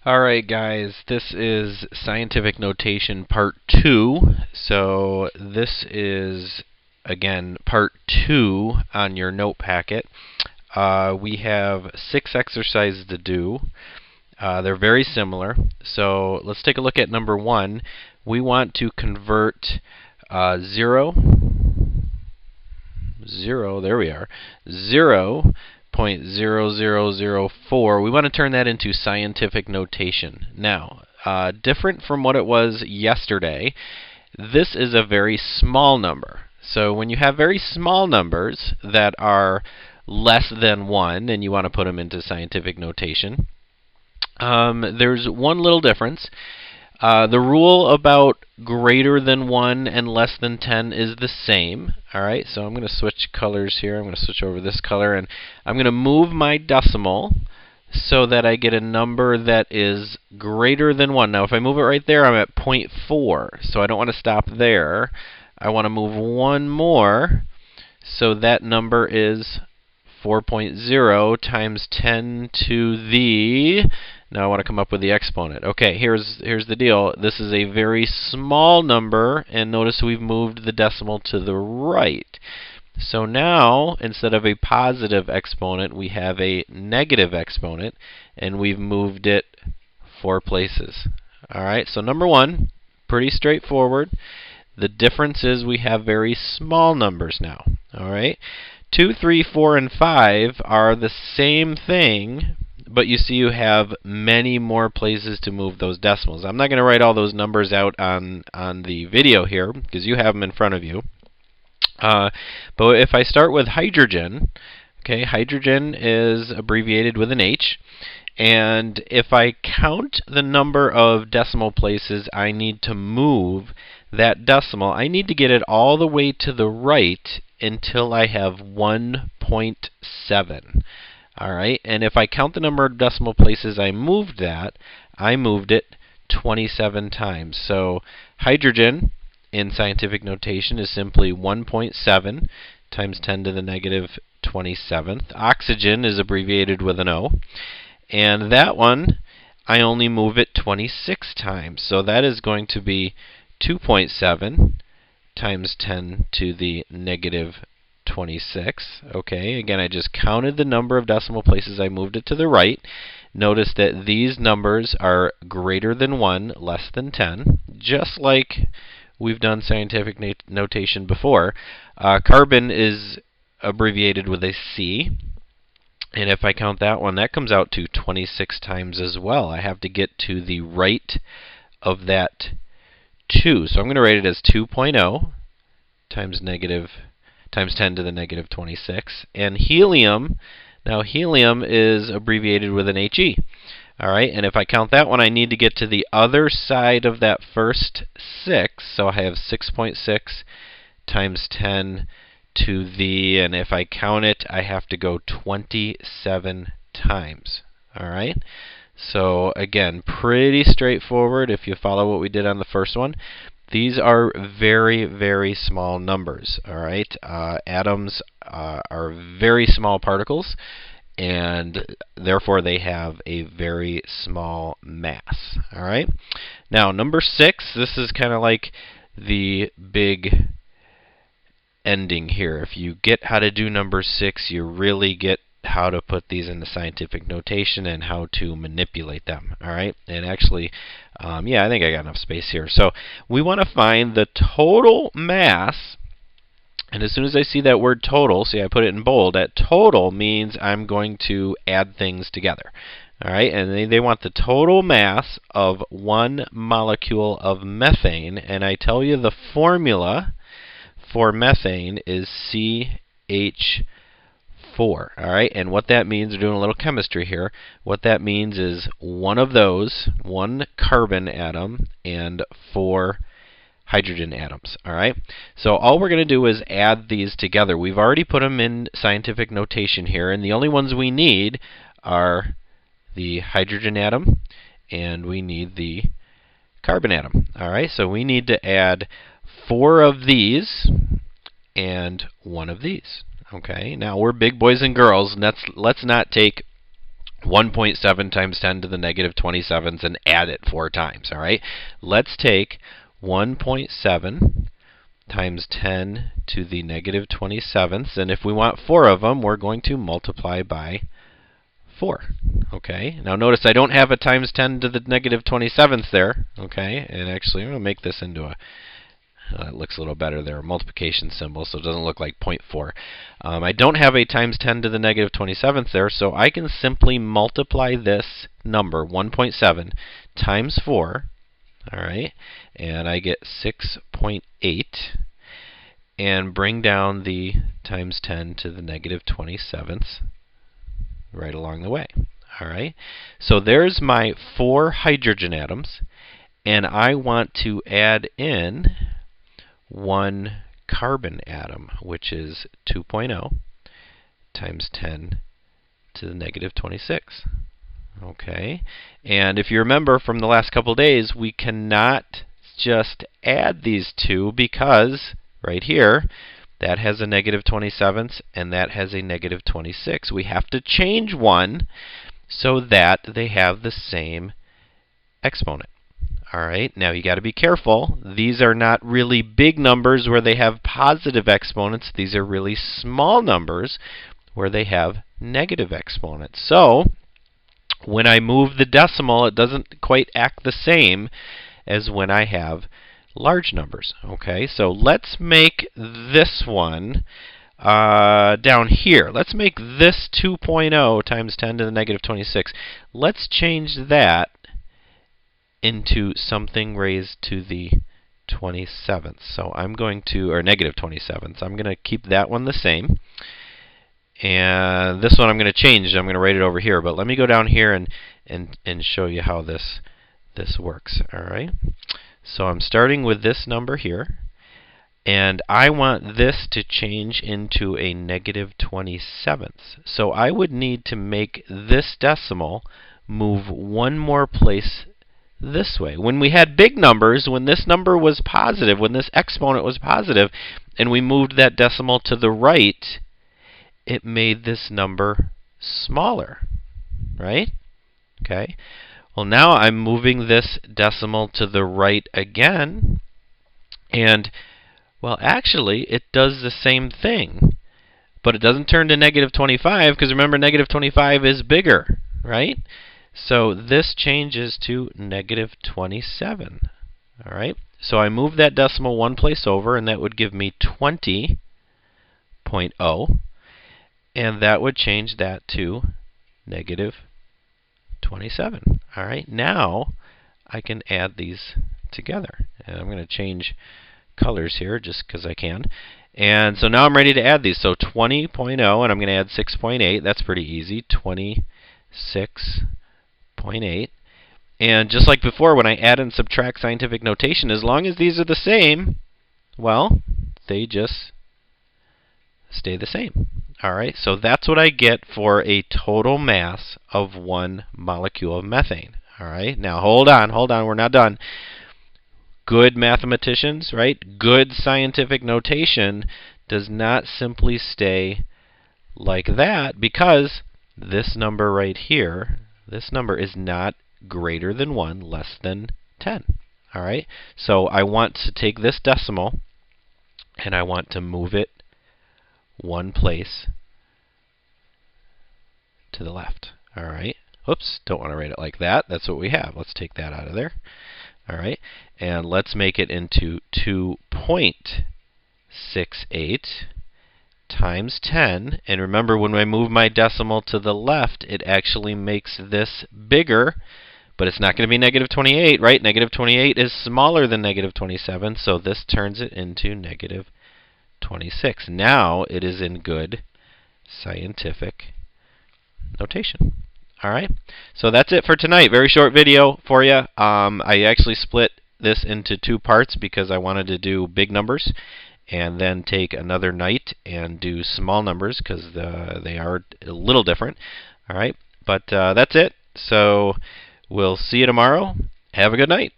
Alright guys, this is Scientific Notation Part 2. So this is, again, Part 2 on your note packet. We have 6 exercises to do. They're very similar. So let's take a look at number 1. We want to convert 0, there we are, 0.0004. We want to turn that into scientific notation. Now, different from what it was yesterday, this is a very small number. So when you have very small numbers that are less than 1 and you want to put them into scientific notation, there's one little difference. The rule about greater than 1 and less than 10 is the same. Alright, so I'm going to switch colors here. I'm going to switch over this color, and I'm going to move my decimal so that I get a number that is greater than 1. Now, if I move it right there, I'm at 0.4, so I don't want to stop there. I want to move one more, so that number is 4.0 times 10 to the... Now I want to come up with the exponent. Okay, here's the deal. This is a very small number, and notice we've moved the decimal to the right. So now, instead of a positive exponent, we have a negative exponent, and we've moved it 4 places. Alright, so number 1, pretty straightforward. The difference is we have very small numbers now. Alright, 2, 3, 4, and 5 are the same thing, but you see you have many more places to move those decimals. I'm not going to write all those numbers out on the video here because you have them in front of you. But if I start with hydrogen, okay, hydrogen is abbreviated with an H. And if I count the number of decimal places I need to move that decimal, I need to get it all the way to the right until I have 1.7. Alright, and if I count the number of decimal places I moved it 27 times. So hydrogen in scientific notation is simply 1.7 times 10 to the negative 27th. Oxygen is abbreviated with an O. And that one, I only move it 26 times. So that is going to be 2.7 times 10 to the negative 26. Okay, again, I just counted the number of decimal places I moved it to the right. Notice that these numbers are greater than 1, less than 10, just like we've done scientific notation before. Carbon is abbreviated with a C, and if I count that one, that comes out to 26 times as well. I have to get to the right of that 2. So I'm going to write it as 2.0 times 10 to the negative 26. And helium, now helium is abbreviated with an HE. Alright, and if I count that one, I need to get to the other side of that first 6. So I have 6.6 times 10 to the, and if I count it, I have to go 27 times. Alright, so again, pretty straightforward if you follow what we did on the first one. These are very, very small numbers. Alright, atoms are very small particles, and therefore they have a very small mass. Alright, now number 6, this is kind of like the big ending here. If you get how to do number 6, you really get how to put these into scientific notation and how to manipulate them. Alright, and actually, yeah, I think I got enough space here. So we want to find the total mass, and as soon as I see that word total, see I put it in bold, that total means I'm going to add things together. Alright, and they want the total mass of 1 molecule of methane, and I tell you the formula for methane is CH4. Alright, and what that means, we're doing a little chemistry here, what that means is one of those, 1 carbon atom and 4 hydrogen atoms. Alright, so all we're going to do is add these together. We've already put them in scientific notation here, and the only ones we need are the hydrogen atom and we need the carbon atom. Alright, so we need to add 4 of these and 1 of these. Okay, now we're big boys and girls. Let's not take 1.7 times 10 to the negative 27th and add it 4 times. All right. Let's take 1.7 times 10 to the negative 27th, and if we want 4 of them, we're going to multiply by 4. Okay. Now notice I don't have a times 10 to the negative 27th there. Okay. And actually, I'm going to make this into a it looks a little better there, a multiplication symbol, so it doesn't look like 0.4. I don't have a times 10 to the negative 27th there, so I can simply multiply this number, 1.7, times 4, all right, and I get 6.8, and bring down the times 10 to the negative 27th right along the way. All right, so there's my 4 hydrogen atoms, and I want to add in 1 carbon atom, which is 2.0 times 10 to the negative 26. Okay, and if you remember from the last couple days, we cannot just add these two because right here, that has a negative 27th and that has a negative 26. We have to change one so that they have the same exponent. All right, now you got to be careful. These are not really big numbers where they have positive exponents. These are really small numbers where they have negative exponents. So when I move the decimal, it doesn't quite act the same as when I have large numbers. Okay, so let's make this one down here. Let's make this 2.0 times 10 to the negative 26. Let's change that into something raised to the 27th. So I'm going to, or negative 27th. So I'm going to keep that one the same. And this one I'm going to change. I'm going to write it over here. But let me go down here and show you how this works. All right. So I'm starting with this number here. And I want this to change into a negative 27th. So I would need to make this decimal move one more place this way. When we had big numbers, when this number was positive, when this exponent was positive, and we moved that decimal to the right, it made this number smaller, right? Okay. Well, now I'm moving this decimal to the right again, and, well, actually, it does the same thing, but it doesn't turn to negative 25, because remember, negative 25 is bigger, right? So this changes to negative 27. All right. So I move that decimal one place over, and that would give me 20.0. And that would change that to negative 27. All right. Now I can add these together. And I'm going to change colors here just because I can. And so now I'm ready to add these. So 20.0, and I'm going to add 6.8. That's pretty easy. 26.8. And just like before, when I add and subtract scientific notation, as long as these are the same, well, they just stay the same. All right, so that's what I get for a total mass of 1 molecule of methane. All right, now hold on, we're not done. Good mathematicians, right? Good scientific notation does not simply stay like that, because this number right here, this number is not greater than 1, less than 10. All right? So I want to take this decimal and I want to move it one place to the left. All right? Oops, don't want to write it like that. That's what we have. Let's take that out of there. All right? And let's make it into 2.68 times 10. And remember, when I move my decimal to the left, it actually makes this bigger, but it's not going to be negative 28, right? Negative 28 is smaller than negative 27, so this turns it into negative 26. Now it is in good scientific notation. All right, so that's it for tonight. Very short video for you. I actually split this into 2 parts because I wanted to do big numbers and then take another night and do small numbers because they are a little different. All right, but that's it. So we'll see you tomorrow. Have a good night.